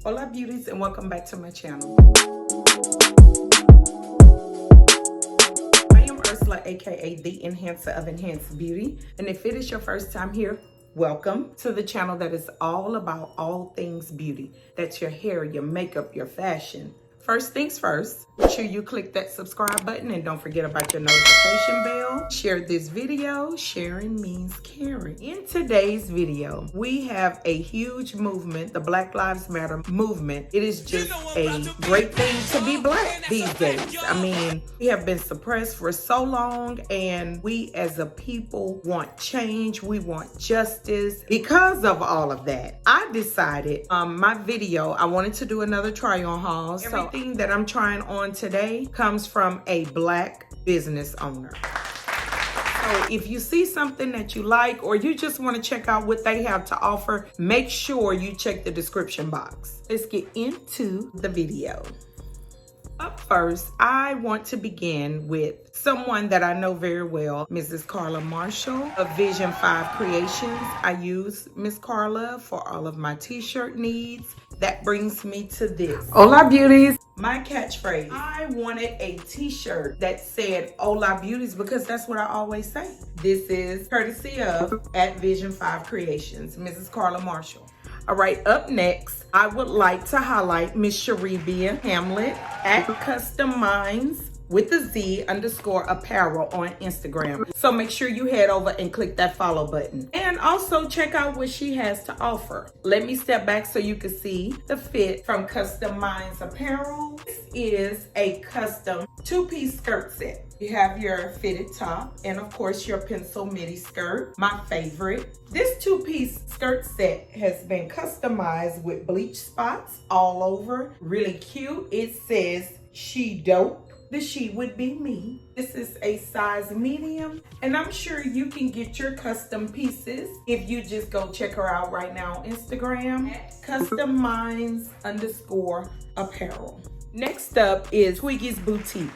Hola beauties, and welcome back to my channel. I am Ursula, aka the Enhancer of Enhanced Beauty, and if it is your first time here, welcome to the channel that is all about all things beauty. That's your hair, your makeup, your fashion. First things first, make sure you click that subscribe button and don't forget about your notification bell. Share this video. Sharing means caring. In today's video, we have a huge movement, the Black Lives Matter movement. It is just a great thing to be black these days. I mean, we have been suppressed for so long, and we as a people want change. We want justice. Because of all of that, I decided my video, I wanted to do another try on haul. So everything that I'm trying on today comes from a black business owner. So if you see something that you like, or you just want to check out what they have to offer, make sure you check the description box. Let's get into the video. Up first, I want to begin with someone that I know very well, Mrs. Carla Marshall of Vision 5 Creations. I use Miss Carla for all of my t-shirt needs. That brings me to this. Hola beauties. My catchphrase. I wanted a t-shirt that said Hola beauties because that's what I always say. This is courtesy of at Vision 5 Creations, Mrs. Carla Marshall. All right, up next, I would like to highlight Miss Sharibia Hamlet at Custom Minds with the Z _ apparel on Instagram. So make sure you head over and click that follow button. And also check out what she has to offer. Let me step back so you can see the fit from Custom Minds apparel. This is a custom 2-piece skirt set. You have your fitted top and of course your pencil midi skirt, my favorite. This 2-piece skirt set has been customized with bleach spots all over. Really cute. It says she dope. The she would be me. This is a size medium, and I'm sure you can get your custom pieces if you just go check her out right now on Instagram at Custom Minds _ apparel. Next up is Twiggies Boutique.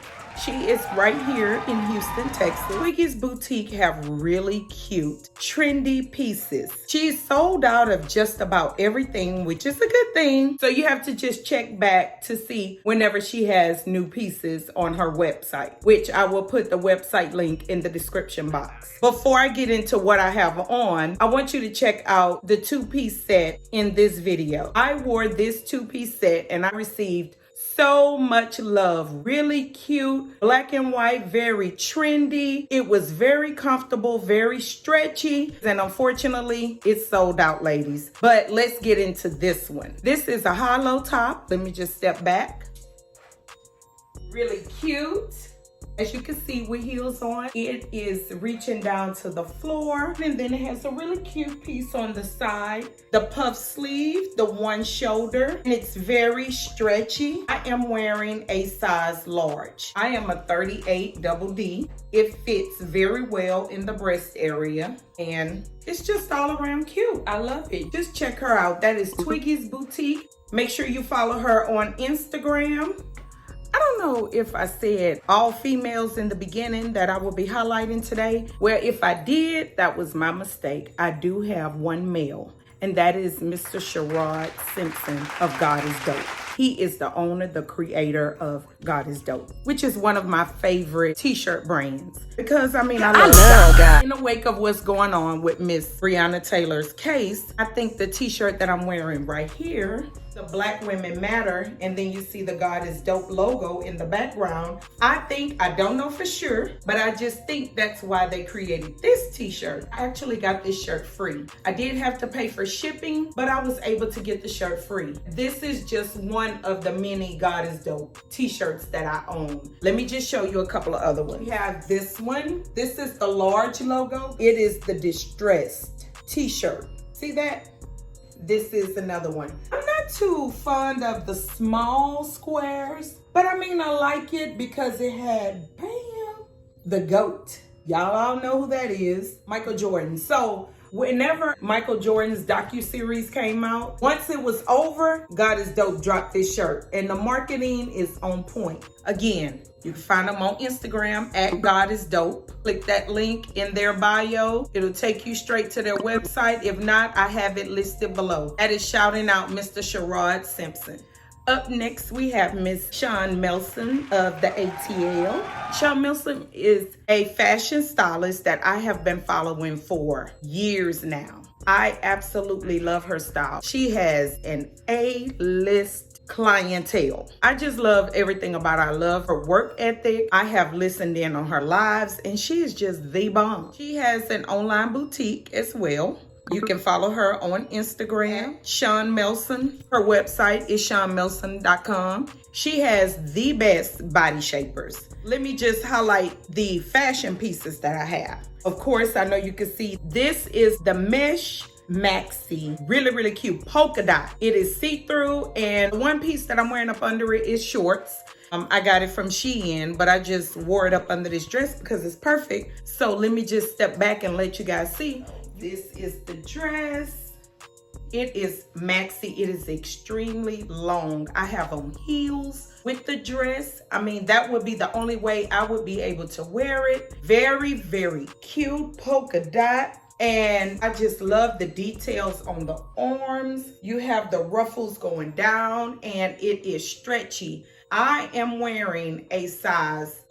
She is right here in Houston, Texas. Twiggies Boutique have really cute, trendy pieces. She's sold out of just about everything, which is a good thing. So you have to just check back to see whenever she has new pieces on her website, which I will put the website link in the description box. Before I get into what I have on, I want you to check out the 2-piece set in this video. I wore this 2-piece set and I received so much love. Really cute, black and white, very trendy. It was very comfortable, very stretchy, and unfortunately it's sold out, ladies. But let's get into this one. This is a hollow top. Let me just step back. Really cute. As you can see with heels on, it is reaching down to the floor. And then it has a really cute piece on the side. The puff sleeve, the one shoulder, and it's very stretchy. I am wearing a size large. I am a 38 double D. It fits very well in the breast area. And it's just all around cute. I love it. Just check her out. That is Twiggies Boutique. Make sure you follow her on Instagram. I don't know if I said all females in the beginning that I will be highlighting today. Well, if I did, that was my mistake. I do have one male, and that is Mr. Sherrod Simpson of God is Dope. He is the owner, the creator of God is Dope, which is one of my favorite t-shirt brands. Because, I mean, I love God. In the wake of what's going on with Miss Breonna Taylor's case, I think the t-shirt that I'm wearing right here, the Black Women Matter, and then you see the God is Dope logo in the background. I don't know for sure, but I just think that's why they created this t-shirt. I actually got this shirt free. I did have to pay for shipping, but I was able to get the shirt free. This is just one of the many God is Dope t-shirts that I own. Let me just show you a couple of other ones. We have this one. This is the large logo. It is the distressed t-shirt. See that? This is another one. I'm not too fond of the small squares, but I mean, I like it because it had, bam, the GOAT. Y'all all know who that is, Michael Jordan. So Whenever Michael Jordan's docuseries came out, once it was over, God is Dope dropped this shirt. And the marketing is on point. Again, you can find them on Instagram at God is Dope. Click that link in their bio. It'll take you straight to their website. If not, I have it listed below. That is shouting out Mr. Sherrod Simpson. Up next, we have Miss Shawn Nelson of the ATL. Shawn Nelson is a fashion stylist that I have been following for years now. I absolutely love her style. She has an A-list clientele. I just love everything about her. I love her work ethic. I have listened in on her lives and she is just the bomb. She has an online boutique as well. You can follow her on Instagram, Shawn Nelson. Her website is ShawnNelson.com. She has the best body shapers. Let me just highlight the fashion pieces that I have. Of course, I know you can see this is the mesh maxi, really cute polka dot. It is see-through, and one piece that I'm wearing up under it is shorts. I got it from Shein, but I just wore it up under this dress because it's perfect. So let me just step back and let you guys see. This is the dress. It is maxi. It is extremely long. I have on heels with the dress. I mean, that would be the only way I would be able to wear it. Very cute polka dot. And I just love the details on the arms. You have the ruffles going down and it is stretchy. I am wearing a size,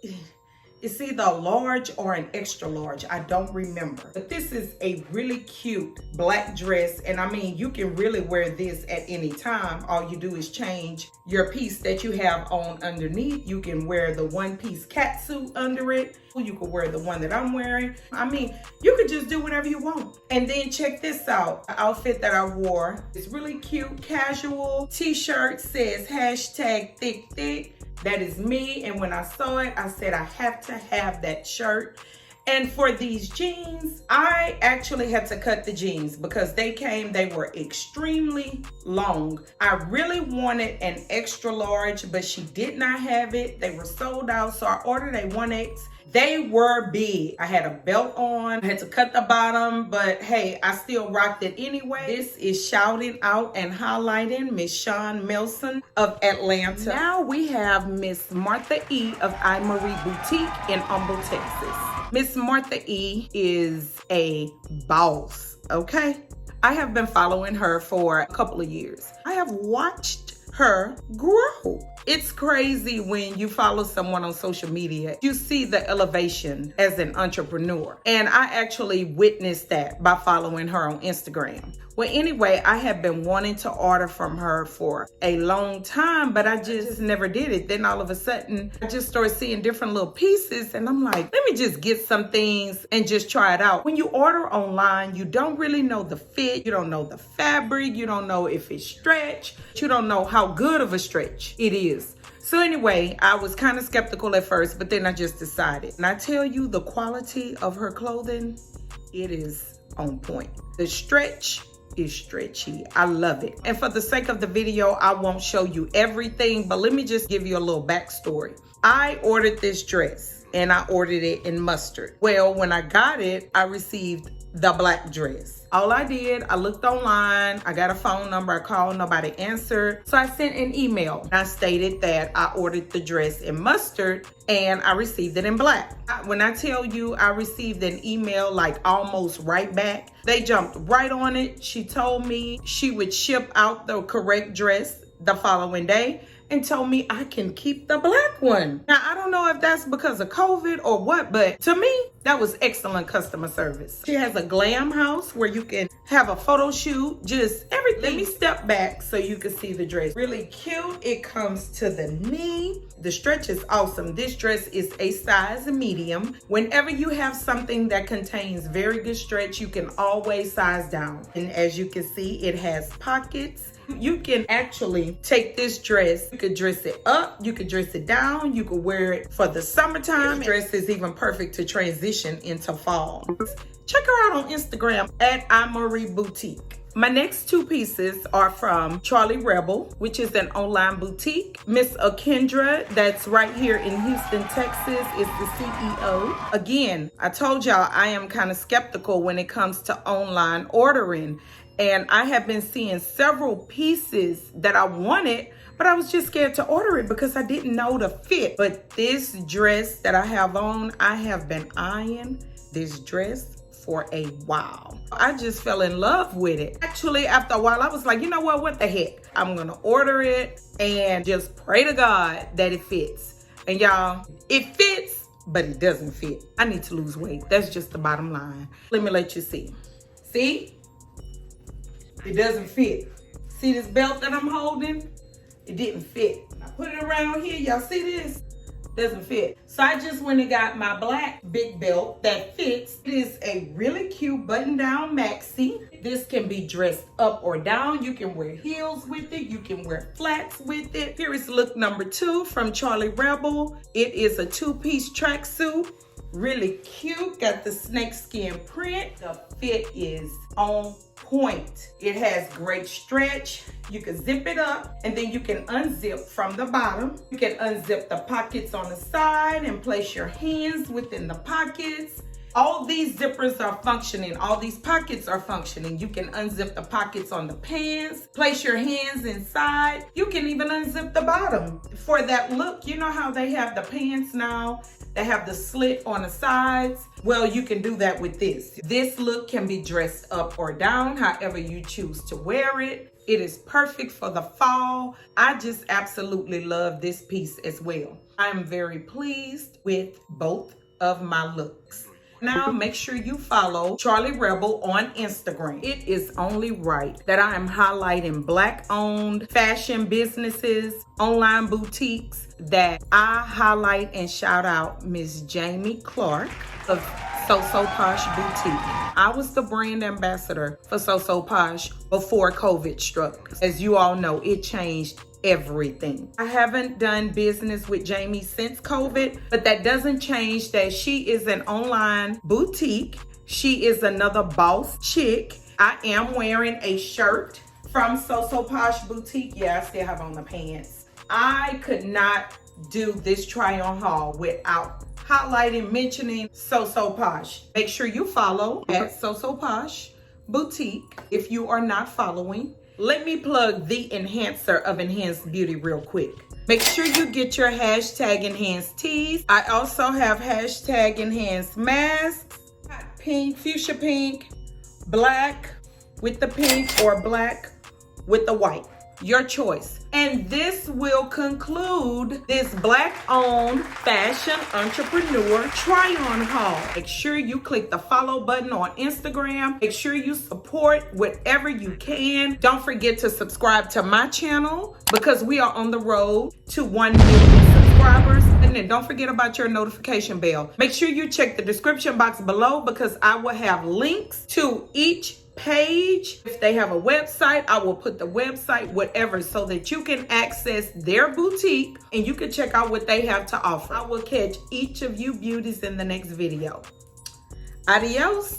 it's either a large or an extra large. I don't remember. But this is a really cute black dress. And I mean, you can really wear this at any time. All you do is change your piece that you have on underneath. You can wear the one-piece catsuit under it. You could wear the one that I'm wearing. I mean, you could just do whatever you want. And then check this out. The outfit that I wore is really cute, casual. T-shirt says #thick. That is me, and when I saw it, I said I have to have that shirt. And for these jeans, I actually had to cut the jeans because they were extremely long. I really wanted an extra large, but she did not have it. They were sold out, so I ordered a 1X. They were big. I had a belt on, I had to cut the bottom, but hey, I still rocked it anyway. This is shouting out and highlighting Miss Shawn Nelson of Atlanta. Now we have Miss Martha E of iMarie Boutique in Humble, Texas. Miss Martha E is a boss, okay? I have been following her for a couple of years. I have watched her grow. It's crazy when you follow someone on social media. You see the elevation as an entrepreneur. And I actually witnessed that by following her on Instagram. Well, anyway, I have been wanting to order from her for a long time, but I just never did it. Then all of a sudden, I just started seeing different little pieces and I'm like, let me just get some things and just try it out. When you order online, you don't really know the fit. You don't know the fabric. You don't know if it's stretch. You don't know how good of a stretch it is. So anyway, I was kind of skeptical at first, but then I just decided. And I tell you, the quality of her clothing, it is on point. The stretch is stretchy. I love it. And for the sake of the video, I won't show you everything, but let me just give you a little backstory. I ordered this dress and I ordered it in mustard. Well, when I got it, I received the black dress. All I did, I looked online, I got a phone number, I called, nobody answered. So I sent an email. I stated that I ordered the dress in mustard and I received it in black. When I tell you I received an email like almost right back, they jumped right on it. She told me she would ship out the correct dress the following day and told me I can keep the black one. Now, I don't know if that's because of COVID or what, but to me, that was excellent customer service. She has a glam house where you can have a photo shoot, just everything. Let me step back so you can see the dress. Really cute. It comes to the knee. The stretch is awesome. This dress is a size medium. Whenever you have something that contains very good stretch, you can always size down. And as you can see, it has pockets. You can actually take this dress, you could dress it up, you could dress it down, you could wear it for the summertime. This dress is even perfect to transition into fall. Check her out on Instagram at iMarie Boutique. My next two pieces are from Charlie Rebel, which is an online boutique. Miss Akendra, that's right here in Houston, Texas, is the CEO. Again, I told y'all I am kind of skeptical when it comes to online ordering. And I have been seeing several pieces that I wanted, but I was just scared to order it because I didn't know the fit. But this dress that I have on, I have been eyeing this dress for a while. I just fell in love with it. Actually, after a while, I was like, you know what the heck? I'm gonna order it and just pray to God that it fits. And y'all, it fits, but it doesn't fit. I need to lose weight. That's just the bottom line. Let me let you see. See? It doesn't fit. See this belt that I'm holding? It didn't fit. I put it around here. Y'all see this? Doesn't fit. So I just went and got my black big belt that fits. It is a really cute button-down maxi. This can be dressed up or down. You can wear heels with it. You can wear flats with it. Here is look number 2 from Charlie Rebel. It is a 2-piece tracksuit. Really cute. Got the snakeskin print. The fit is on point. It has great stretch. You can zip it up and then you can unzip from the bottom. You can unzip the pockets on the side and place your hands within the pockets. All these zippers are functioning. All these pockets are functioning. You can unzip the pockets on the pants, place your hands inside. You can even unzip the bottom. For that look, you know how they have the pants now? They have the slit on the sides. Well, you can do that with this. This look can be dressed up or down, however you choose to wear it. It is perfect for the fall. I just absolutely love this piece as well. I am very pleased with both of my looks. Now, make sure you follow Charlie Rebel on Instagram. It is only right that I am highlighting Black-owned fashion businesses, online boutiques, that I highlight and shout out Miss Jamie Clark of SoSoPosh Boutique. I was the brand ambassador for SoSoPosh before COVID struck. As you all know, it changed everything. I haven't done business with Jamie since COVID, but that doesn't change that she is an online boutique. She is another boss chick. I am wearing a shirt from SoSoPosh Boutique. Yeah, I still have on the pants. I could not do this try on haul without highlighting, mentioning SoSoPosh. Make sure you follow at SoSoPosh Boutique if you are not following. Let me plug the enhancer of enhanced beauty real quick. Make sure you get your hashtag enhanced tees. I also have hashtag enhanced masks, pink, fuchsia pink, black with the pink, or black with the white. Your choice. And this will conclude this Black-owned fashion entrepreneur try-on haul. Make sure you click the follow button on Instagram. Make sure you support whatever you can. Don't forget to subscribe to my channel because we are on the road to 1 million subscribers. And then don't forget about your notification bell. Make sure you check the description box below because I will have links to each page. If they have a website, I will put the website, whatever, so that you can access their boutique and you can check out what they have to offer. I will catch each of you beauties in the next video. Adios.